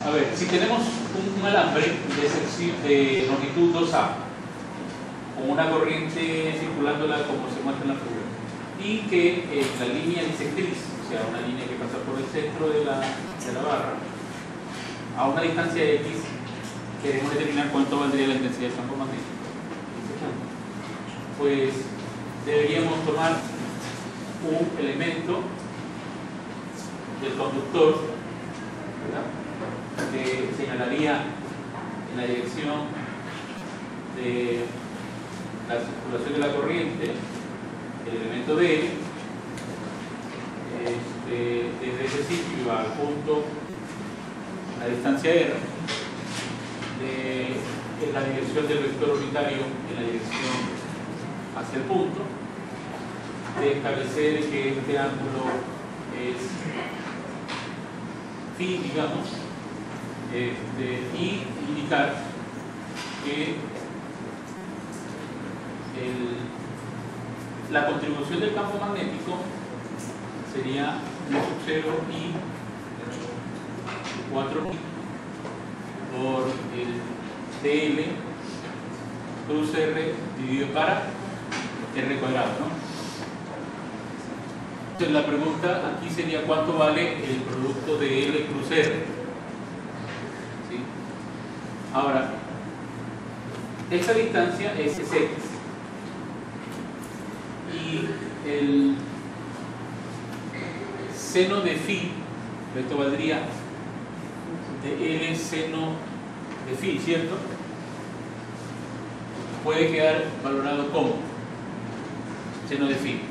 A ver, si tenemos un alambre de longitud 2A, con una corriente circulándola como se muestra en la figura, y que la línea bisectriz, o sea, una línea que pasa por el centro de la barra, a una distancia X, queremos determinar cuánto valdría la intensidad del campo magnético. Pues deberíamos tomar un elemento del conductor, ¿verdad?, que señalaría en la dirección de la circulación de la corriente, el elemento D, desde ese sitio al punto, la distancia R, en la dirección del vector unitario, en la dirección hacia el punto, de establecer que este ángulo es phi, digamos, y indicar que la contribución del campo magnético sería mu sub 0 y 4pi por el dl cruz r dividido para r cuadrado, ¿no? Entonces la pregunta aquí sería cuánto vale el producto de L cruz R. ¿Sí? Ahora, esta distancia es X y el seno de phi, esto valdría de L seno de phi, ¿cierto? Puede quedar valorado como seno de phi,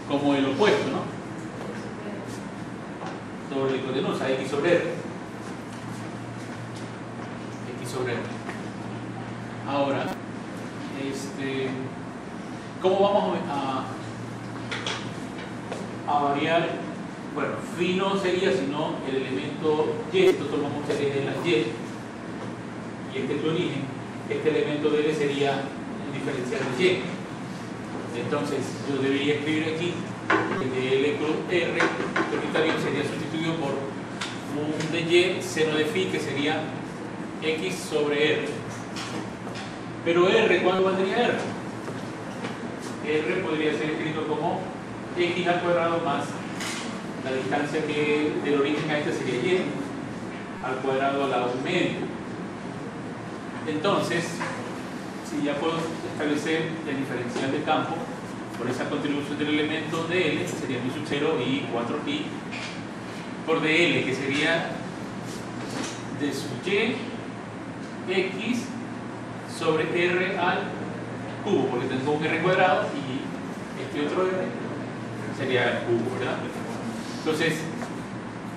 como el opuesto, ¿no?, sobre la hipotenusa, X sobre R. X sobre R. Ahora, ¿cómo vamos a variar? Bueno, phi no sería sino el elemento Y, esto tomamos el eje de la Y, y este es tu origen. Este elemento de L sería el diferencial de Y. Entonces, yo debería escribir aquí que de L cruz R, unitario, sería sustituido por un de Y seno de phi, que sería X sobre R. Pero R, ¿cuánto valdría R? R podría ser escrito como X al cuadrado más la distancia que del origen a este sería Y al cuadrado a la 1 medio. Entonces, si ya puedo establecer el diferencial de campo por esa contribución del elemento de L, que sería mu sub 0 y 4pi por dl, que sería de sub y x sobre r al cubo, porque tengo un r cuadrado y este otro r sería el cubo, ¿verdad? Entonces,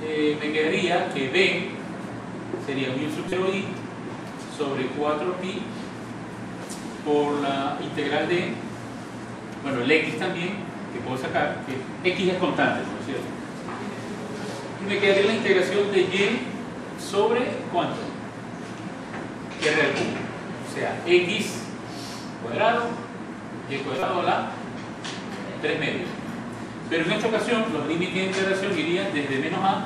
me quedaría que b sería mu sub 0i sobre 4pi por la integral de, bueno, el x también, que puedo sacar, que x es constante, ¿no es cierto? Y me quedaría la integración de y sobre ¿cuánto? R al cubo. O sea, x cuadrado, y cuadrado a la 3 medios. Pero en esta ocasión, los límites de integración irían desde menos a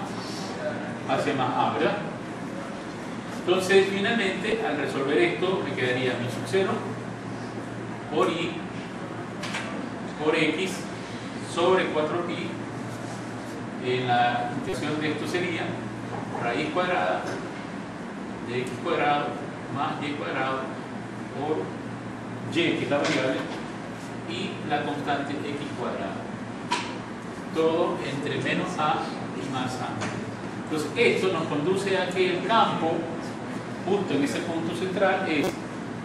hacia más a, ¿verdad? Entonces, finalmente, al resolver esto, me quedaría mu sub 0 por i por x sobre 4pi. La integración de esto sería raíz cuadrada de x cuadrado más y cuadrado por y, que es la variable, y la constante x cuadrado. Todo entre menos a y más a. Entonces, esto nos conduce a que el campo, justo en ese punto central, es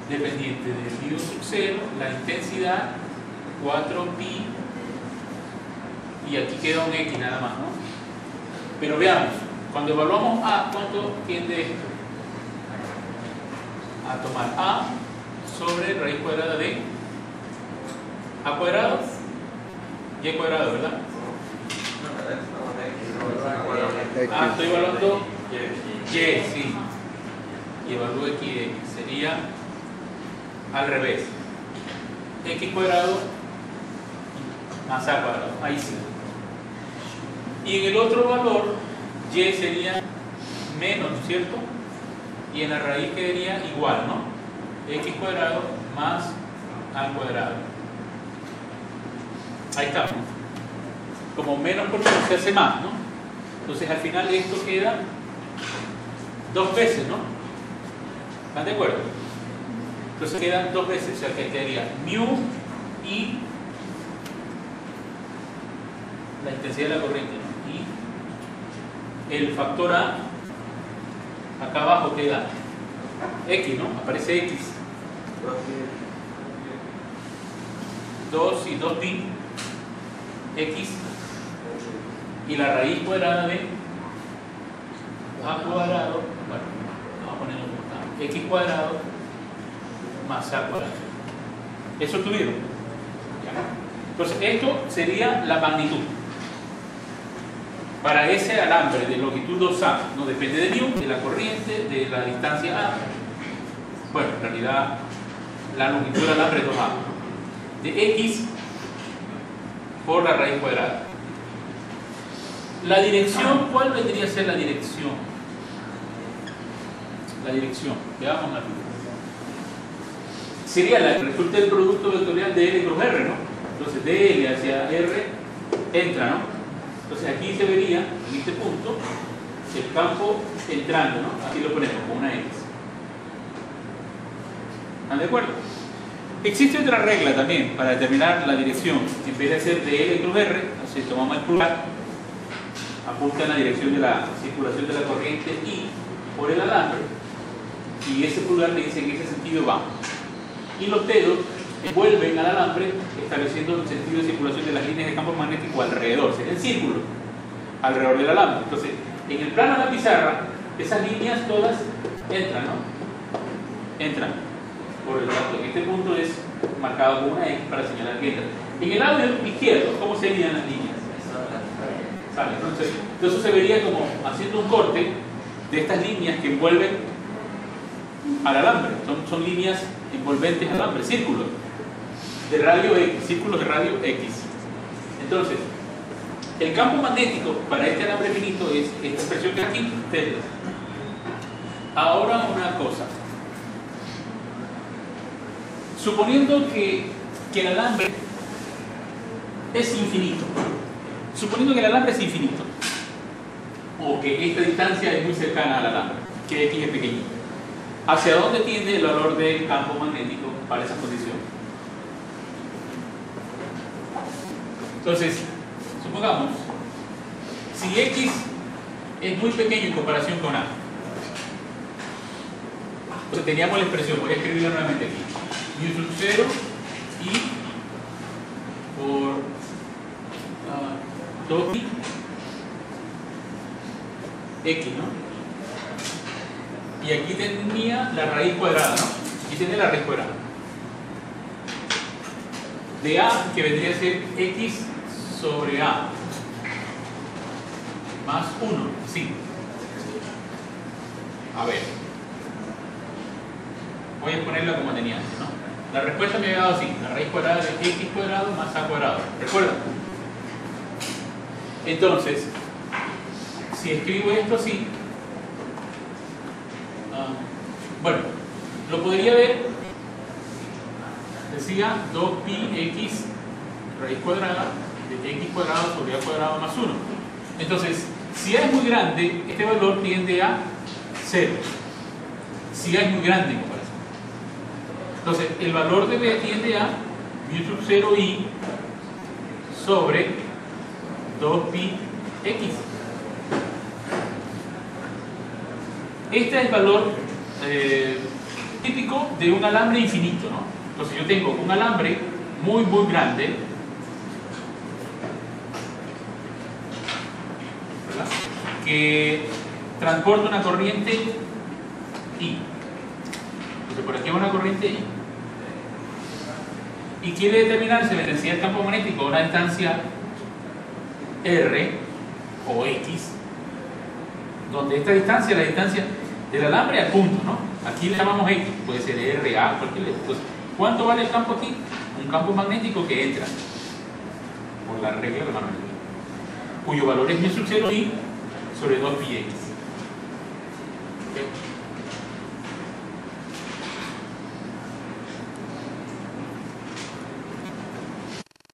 dependiente de mu sub 0, la intensidad, 4pi, y aquí queda un x nada más, ¿no? Pero veamos, cuando evaluamos a, ¿cuánto tiende esto? A tomar a sobre raíz cuadrada de a cuadrado y cuadrado, ¿verdad? Estoy evaluando y, sí, y evalúo x de x, sería al revés, x cuadrado más a cuadrado, ahí sí. Y en el otro valor, y sería menos, ¿cierto? Y en la raíz quedaría igual, ¿no? X cuadrado más A cuadrado. Ahí está, ¿no? Como menos por menos se hace más, ¿no? Entonces al final esto queda dos veces, ¿no? ¿Están de acuerdo? Entonces quedan dos veces, o sea que quedaría mu y la intensidad de la corriente, ¿no? Y el factor A, acá abajo queda X, ¿no? Aparece X. 2 y 2pi X y la raíz cuadrada de A cuadrado, bueno, vamos a ponerlo como está, X cuadrado más A cuadrado. ¿Eso tuvieron? Entonces esto sería la magnitud para ese alambre de longitud 2A, no depende de mu, de la corriente, de la distancia A. Bueno, en realidad la longitud del alambre es 2A, de X por la raíz cuadrada. La dirección, ¿cuál vendría a ser la dirección? La dirección, veamos la figura. Sería la que resulta del producto vectorial de L cruz R, ¿no? Entonces de L hacia R entra, ¿no? Entonces aquí se vería, en este punto, el campo entrando, ¿no? Aquí lo ponemos con una X. ¿Están de acuerdo? Existe otra regla también para determinar la dirección. En vez de hacer de L cruz R, así tomamos el pulgar, apunta en la dirección de la circulación de la corriente I por el alambre, y ese pulgar le dice en ese sentido va. Y los dedos envuelven al alambre estableciendo el sentido de circulación de las líneas de campo magnético alrededor, sería el círculo alrededor del alambre. Entonces, en el plano de la pizarra, esas líneas todas entran, ¿no? Entran. Por lo tanto, este punto es marcado con una X para señalar que entra. En el lado izquierdo, ¿cómo serían las líneas? Sale. Entonces se vería como haciendo un corte de estas líneas que envuelven al alambre. Son líneas envolventes al alambre, círculos de radio X, círculos de radio X. Entonces, el campo magnético para este alambre finito es esta expresión que aquí ustedes. Ahora una cosa. Suponiendo que el alambre es infinito, suponiendo que el alambre es infinito, o que esta distancia es muy cercana al alambre, que X es pequeñito, ¿hacia dónde tiende el valor del campo magnético para esa condición? Entonces, supongamos, si X es muy pequeño en comparación con A, entonces teníamos la expresión, voy a escribirla nuevamente aquí, mu sub 0 y por 2pi X, ¿no? Y aquí tenía la raíz cuadrada, ¿no? Aquí tiene la raíz cuadrada de A, que vendría a ser X sobre A más 1, sí. A ver, voy a ponerla como tenía antes, ¿no? La respuesta me había dado así, la raíz cuadrada de X cuadrado más A cuadrado, ¿recuerdan? Entonces, si escribo esto así, bueno, lo podría ver, decía 2pi X raíz cuadrada de X cuadrado sobre A cuadrado más 1. Entonces, si A es muy grande, este valor tiende a 0. Si A es muy grande en comparación. Entonces, el valor de B tiende a mu sub 0i sobre 2pi X. Este es el valor típico de un alambre infinito, ¿no? Entonces yo tengo un alambre muy grande, ¿verdad?, que transporta una corriente I. Entonces por aquí hay una corriente I. Y quiere determinarse la intensidad del campo magnético a una distancia R o X, donde esta distancia es la distancia del alambre al punto, ¿no? Aquí le llamamos X, puede ser RA, cualquier. Entonces, ¿cuánto vale el campo aquí? Un campo magnético que entra por la regla de la magnetismo, cuyo valor es mu sub 0i sobre 2πx.